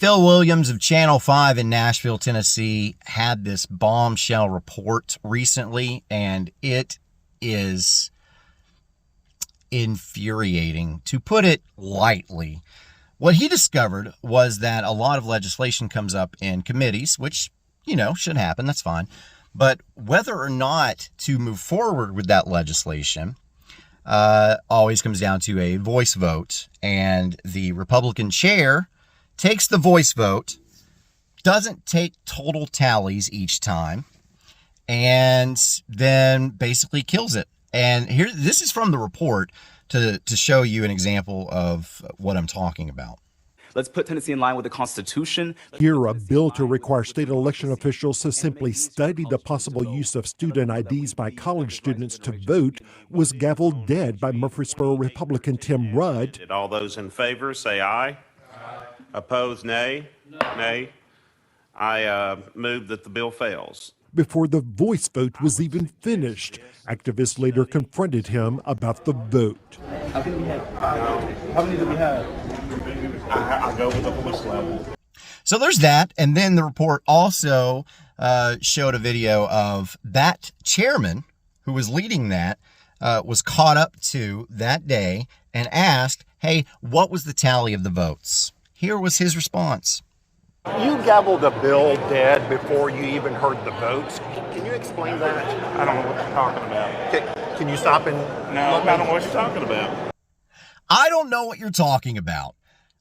Phil Williams of Channel 5 in Nashville, Tennessee, had this bombshell report recently, and it is infuriating, to put it lightly. What he discovered was that a lot of legislation comes up in committees, which, you know, should happen, that's fine. But whether or not to move forward with that legislation always comes down to a voice vote. And the Republican chair takes the voice vote, doesn't take total tallies each time, and then basically kills it. And here, this is from the report to show you an example of what I'm talking about. Let's put Tennessee in line with the Constitution. Here, a bill to require state election officials to simply study the possible use of student IDs by college students to vote was gavelled dead by Murfreesboro Republican Tim Rudd. All those in favor say aye. Aye. Opposed, nay? No. Nay. I move that the bill fails. Before the voice vote was even finished, activists later confronted him about the vote. How many do we have? I go with the voice level. So there's that. And then the report also showed a video of that chairman who was leading that was caught up to that day and asked, hey, what was the tally of the votes? Here was his response. You gavelled a bill dead before you even heard the votes. Can you explain that? I don't know what you're talking about. Can you stop and... No, I don't know what you're talking about. I don't know what you're talking about.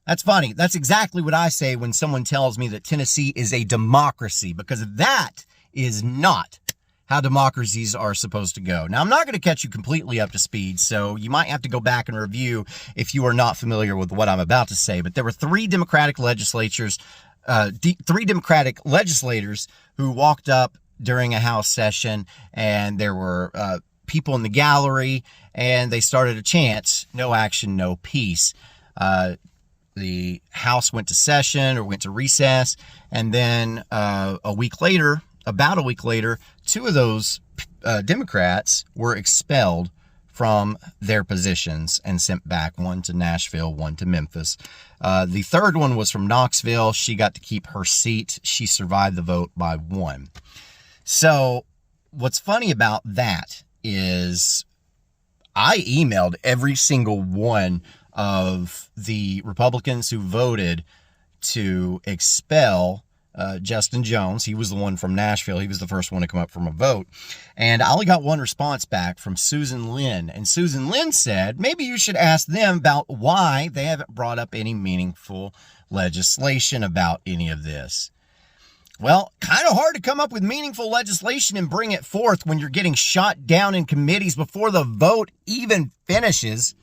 That's funny. That's exactly what I say when someone tells me that Tennessee is a democracy, because that is not how democracies are supposed to go. Now, I'm not going to catch you completely up to speed, so you might have to go back and review if you are not familiar with what I'm about to say. But there were three Democratic legislators who walked up during a House session, and there were people in the gallery, and they started a chant, no action, no peace. The House went to session or went to recess, and then about a week later, two of those Democrats were expelled from their positions and sent back, one to Nashville, one to Memphis. The third one was from Knoxville. She got to keep her seat. She survived the vote by one. So what's funny about that is I emailed every single one of the Republicans who voted to expel Justin Jones. He was the one from Nashville. He was the first one to come up from a vote. And I only got one response back from Susan Lynn. And Susan Lynn said, maybe you should ask them about why they haven't brought up any meaningful legislation about any of this. Well, kind of hard to come up with meaningful legislation and bring it forth when you're getting shot down in committees before the vote even finishes.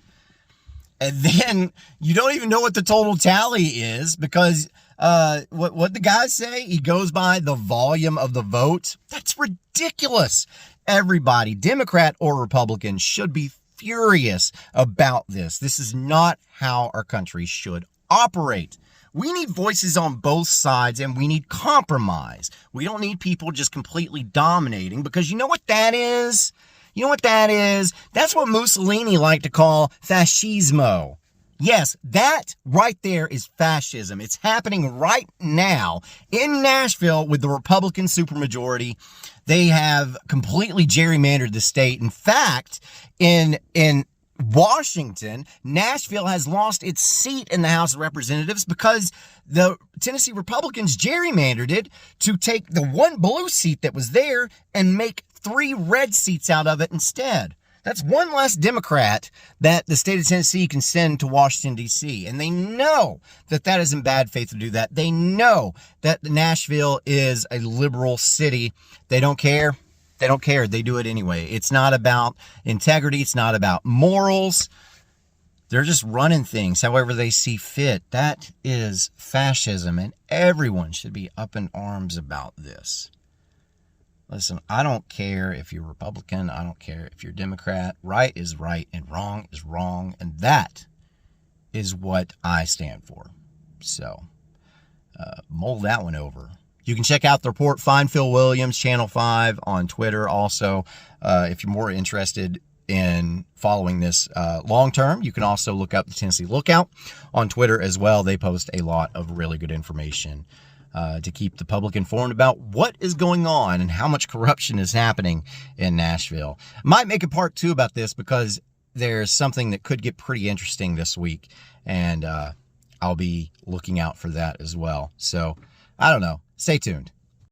And then you don't even know what the total tally is, because what the guys say, he goes by the volume of the vote. That's ridiculous. Everybody, Democrat or Republican, should be furious about this. This is not how our country should operate. We need voices on both sides, and we need compromise. We don't need people just completely dominating, because you know what that is? You know what that is? That's what Mussolini liked to call fascismo. Yes, that right there is fascism. It's happening right now in Nashville with the Republican supermajority. They have completely gerrymandered the state. In fact, in Washington, Nashville has lost its seat in the House of Representatives because the Tennessee Republicans gerrymandered it to take the one blue seat that was there and make 3 red seats out of it instead. That's one less Democrat that the state of Tennessee can send to Washington, D.C. And they know that that is in bad faith to do that. They know that Nashville is a liberal city. They don't care. They don't care. They do it anyway. It's not about integrity. It's not about morals. They're just running things however they see fit. That is fascism, and everyone should be up in arms about this. Listen, I don't care if you're Republican. I don't care if you're Democrat. Right is right and wrong is wrong. And that is what I stand for. So, mull that one over. You can check out the report. Find Phil Williams, Channel 5 on Twitter. Also, if you're more interested in following this long term. You can also look up the Tennessee Lookout on Twitter as well. They post a lot of really good information to keep the public informed about what is going on and how much corruption is happening in Nashville. Might make a part 2 about this because there's something that could get pretty interesting this week, and I'll be looking out for that as well. So I don't know. Stay tuned.